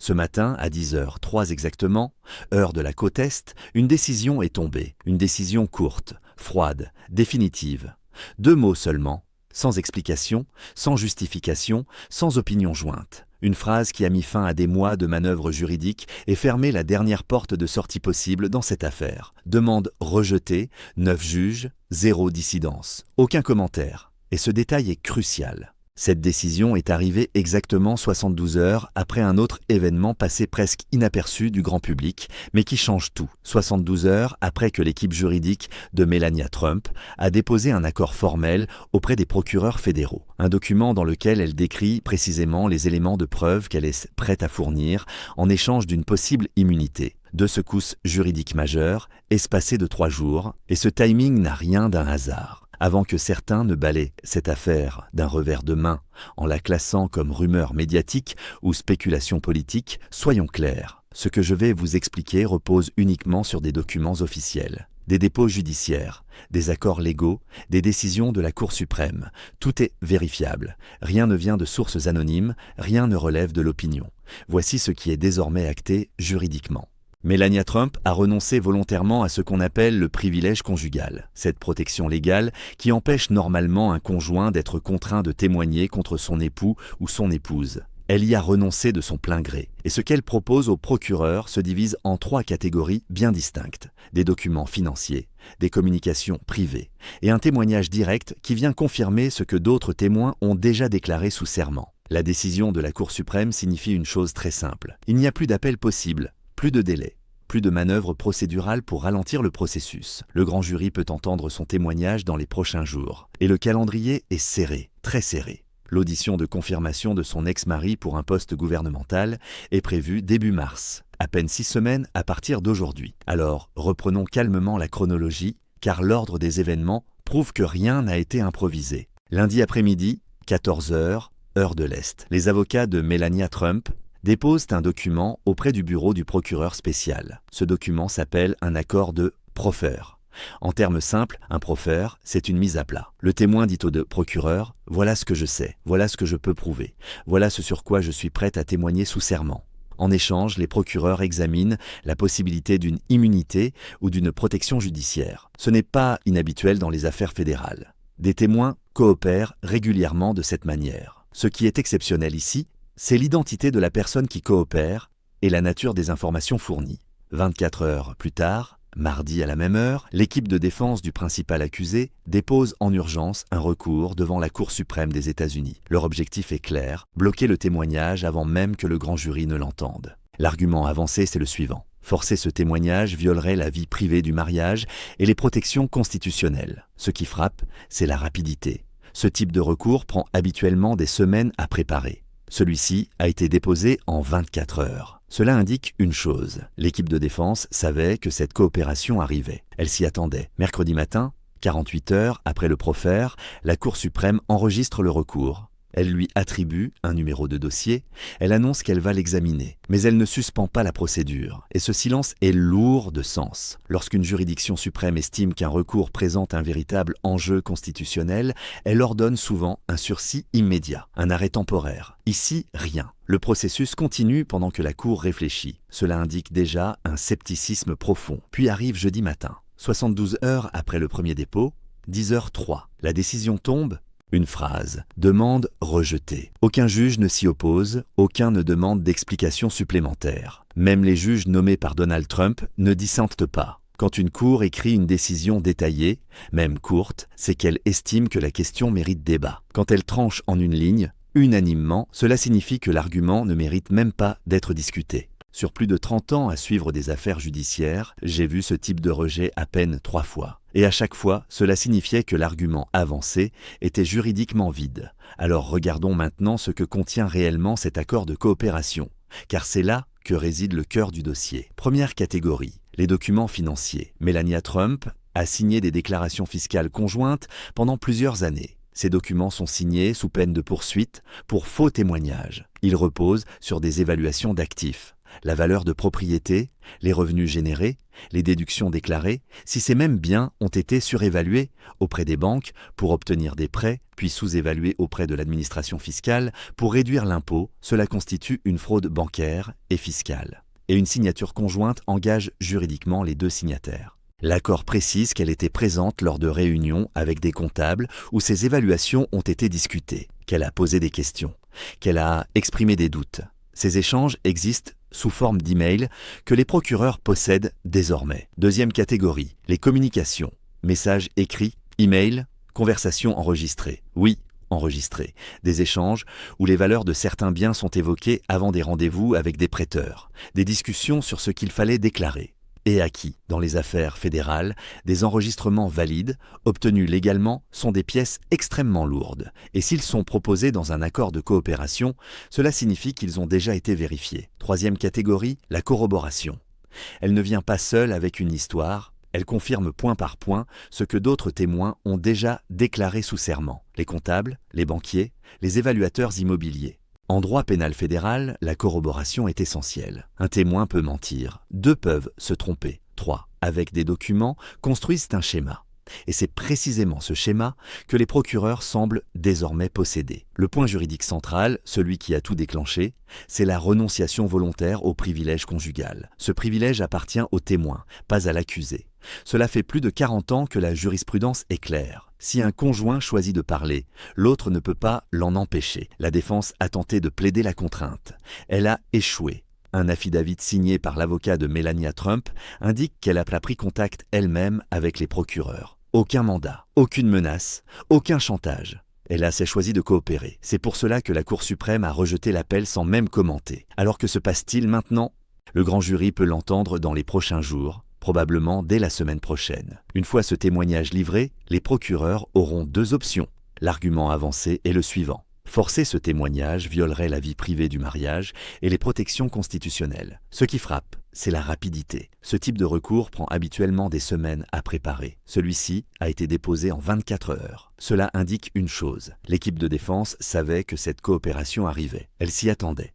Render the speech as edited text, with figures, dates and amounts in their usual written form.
Ce matin, à 10h03 exactement, heure de la côte Est, une décision est tombée. Une décision courte, froide, définitive. 2 mots seulement, sans explication, sans justification, sans opinion jointe. Une phrase qui a mis fin à des mois de manœuvres juridiques et fermé la dernière porte de sortie possible dans cette affaire. Demande rejetée, 9 juges, 0 dissidence. Aucun commentaire. Et ce détail est crucial. Cette décision est arrivée exactement 72 heures après un autre événement passé presque inaperçu du grand public, mais qui change tout. 72 heures après que l'équipe juridique de Melania Trump a déposé un accord formel auprès des procureurs fédéraux. Un document dans lequel elle décrit précisément les éléments de preuve qu'elle est prête à fournir en échange d'une possible immunité. 2 secousses juridiques majeures, espacées de 3 jours, et ce timing n'a rien d'un hasard. Avant que certains ne balaient cette affaire d'un revers de main en la classant comme rumeur médiatique ou spéculation politique, soyons clairs. Ce que je vais vous expliquer repose uniquement sur des documents officiels, des dépôts judiciaires, des accords légaux, des décisions de la Cour suprême. Tout est vérifiable. Rien ne vient de sources anonymes, rien ne relève de l'opinion. Voici ce qui est désormais acté juridiquement. Melania Trump a renoncé volontairement à ce qu'on appelle le privilège conjugal, cette protection légale qui empêche normalement un conjoint d'être contraint de témoigner contre son époux ou son épouse. Elle y a renoncé de son plein gré, et ce qu'elle propose aux procureurs se divise en 3 catégories bien distinctes. Des documents financiers, des communications privées, et un témoignage direct qui vient confirmer ce que d'autres témoins ont déjà déclaré sous serment. La décision de la Cour suprême signifie une chose très simple. Il n'y a plus d'appel possible. Plus de délai, plus de manœuvres procédurales pour ralentir le processus. Le grand jury peut entendre son témoignage dans les prochains jours. Et le calendrier est serré, très serré. L'audition de confirmation de son ex-mari pour un poste gouvernemental est prévue début mars, à peine 6 semaines à partir d'aujourd'hui. Alors, reprenons calmement la chronologie, car l'ordre des événements prouve que rien n'a été improvisé. Lundi après-midi, 14h, heure de l'Est. Les avocats de Melania Trump déposent un document auprès du bureau du procureur spécial. Ce document s'appelle un accord de proffer. En termes simples, un proffer, c'est une mise à plat. Le témoin dit au procureur « Voilà ce que je sais, voilà ce que je peux prouver, voilà ce sur quoi je suis prête à témoigner sous serment ». En échange, les procureurs examinent la possibilité d'une immunité ou d'une protection judiciaire. Ce n'est pas inhabituel dans les affaires fédérales. Des témoins coopèrent régulièrement de cette manière. Ce qui est exceptionnel ici, c'est l'identité de la personne qui coopère et la nature des informations fournies. 24 heures plus tard, mardi à la même heure, l'équipe de défense du principal accusé dépose en urgence un recours devant la Cour suprême des États-Unis. Leur objectif est clair, bloquer le témoignage avant même que le grand jury ne l'entende. L'argument avancé, c'est le suivant. Forcer ce témoignage violerait la vie privée du mariage et les protections constitutionnelles. Ce qui frappe, c'est la rapidité. Ce type de recours prend habituellement des semaines à préparer. Celui-ci a été déposé en 24 heures. Cela indique une chose, l'équipe de défense savait que cette coopération arrivait. Elle s'y attendait. Mercredi matin, 48 heures après le proffer, la Cour suprême enregistre le recours. Elle lui attribue un numéro de dossier, elle annonce qu'elle va l'examiner, mais elle ne suspend pas la procédure. Et ce silence est lourd de sens. Lorsqu'une juridiction suprême estime qu'un recours présente un véritable enjeu constitutionnel, elle ordonne souvent un sursis immédiat, un arrêt temporaire. Ici, rien. Le processus continue pendant que la Cour réfléchit. Cela indique déjà un scepticisme profond. Puis arrive jeudi matin. 72 heures après le premier dépôt, 10h03. La décision tombe. Une phrase. Demande rejetée. Aucun juge ne s'y oppose, aucun ne demande d'explications supplémentaires. Même les juges nommés par Donald Trump ne dissentent pas. Quand une cour écrit une décision détaillée, même courte, c'est qu'elle estime que la question mérite débat. Quand elle tranche en une ligne, unanimement, cela signifie que l'argument ne mérite même pas d'être discuté. Sur plus de 30 ans à suivre des affaires judiciaires, j'ai vu ce type de rejet à peine 3 fois. Et à chaque fois, cela signifiait que l'argument avancé était juridiquement vide. Alors regardons maintenant ce que contient réellement cet accord de coopération, car c'est là que réside le cœur du dossier. Première catégorie, les documents financiers. Melania Trump a signé des déclarations fiscales conjointes pendant plusieurs années. Ces documents sont signés sous peine de poursuite pour faux témoignages. Ils reposent sur des évaluations d'actifs. la valeur de propriété, les revenus générés, les déductions déclarées, si ces mêmes biens ont été surévalués auprès des banques pour obtenir des prêts, puis sous-évalués auprès de l'administration fiscale pour réduire l'impôt, cela constitue une fraude bancaire et fiscale. Et une signature conjointe engage juridiquement les deux signataires. L'accord précise qu'elle était présente lors de réunions avec des comptables où ces évaluations ont été discutées, qu'elle a posé des questions, qu'elle a exprimé des doutes. Ces échanges existent sous forme d'email que les procureurs possèdent désormais. Deuxième catégorie, les communications. Messages écrits, email, conversations enregistrées. Oui, enregistrées. Des échanges où les valeurs de certains biens sont évoquées avant des rendez-vous avec des prêteurs. Des discussions sur ce qu'il fallait déclarer. Et acquis. Dans les affaires fédérales, des enregistrements valides, obtenus légalement, sont des pièces extrêmement lourdes. Et s'ils sont proposés dans un accord de coopération, cela signifie qu'ils ont déjà été vérifiés. Troisième catégorie, la corroboration. Elle ne vient pas seule avec une histoire, elle confirme point par point ce que d'autres témoins ont déjà déclaré sous serment. Les comptables, les banquiers, les évaluateurs immobiliers. En droit pénal fédéral, la corroboration est essentielle. Un témoin peut mentir, deux peuvent se tromper, trois, avec des documents, construisent un schéma. Et c'est précisément ce schéma que les procureurs semblent désormais posséder. Le point juridique central, celui qui a tout déclenché, c'est la renonciation volontaire au privilège conjugal. Ce privilège appartient au témoin, pas à l'accusé. Cela fait plus de 40 ans que la jurisprudence est claire. Si un conjoint choisit de parler, l'autre ne peut pas l'en empêcher. La défense a tenté de plaider la contrainte. Elle a échoué. Un affidavit signé par l'avocat de Melania Trump indique qu'elle a pris contact elle-même avec les procureurs. Aucun mandat, aucune menace, aucun chantage. Elle a choisi de coopérer. C'est pour cela que la Cour suprême a rejeté l'appel sans même commenter. Alors que se passe-t-il maintenant? Le grand jury peut l'entendre dans les prochains jours, probablement dès la semaine prochaine. Une fois ce témoignage livré, les procureurs auront deux options. L'argument avancé est le suivant. Forcer ce témoignage violerait la vie privée du mariage et les protections constitutionnelles. Ce qui frappe, c'est la rapidité. Ce type de recours prend habituellement des semaines à préparer. Celui-ci a été déposé en 24 heures. Cela indique une chose. L'équipe de défense savait que cette coopération arrivait. Elle s'y attendait.